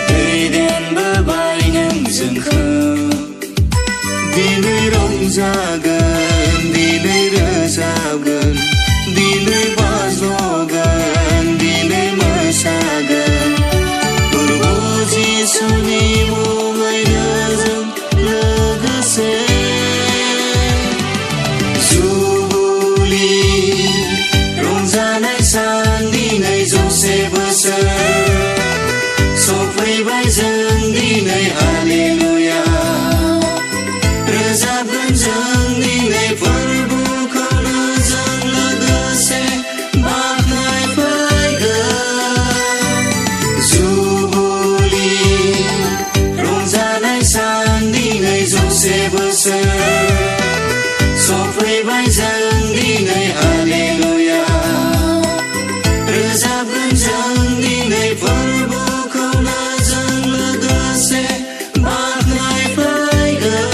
दैदेनबोबाय नों जोंखौ दिनै रंजागोन दिनै रोजाबगोन दिनै बाज्ल'गोन दिनै मोसागोन प्रभु जिसुनि मुङैनो जों लोगोसे जुबुलि रंजानाय सान दिनै जौसे बोसोर सफैबाय जों दिनै हालेलुया रोजाबगोन जों दिनै फोरबोखौनो जों लोगोसे बाख्नायफैगोन जुबुलि रंजानाय सान दिनै जौसे बोसोर सफैबाय जों दिनै हालेलुया रोजाबगोन जों दिनै फोरबोखौनो जों लोगोसे बाख्नायफैगोन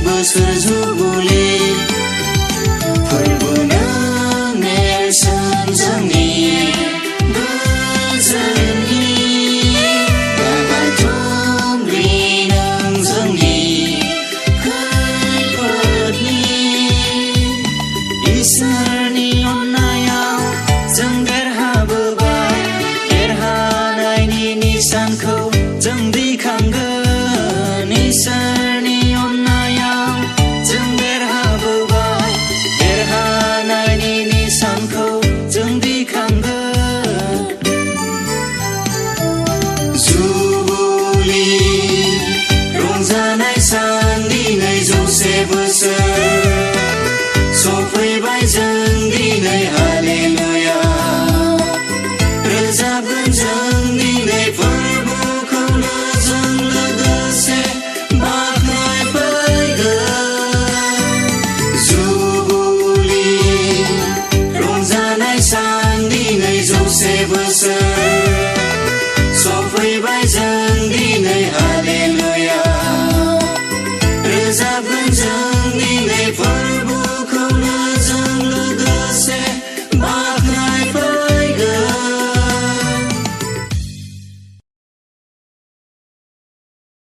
बोसोर जुबुलि फोरबो नों नेरसोन जोंनि गोजोननि दाबाय थुंग्रि नों जोंनि खैफोदनि इसोरनि अननायाव जों देरहाबोबाय देरहानायनि निशानखौ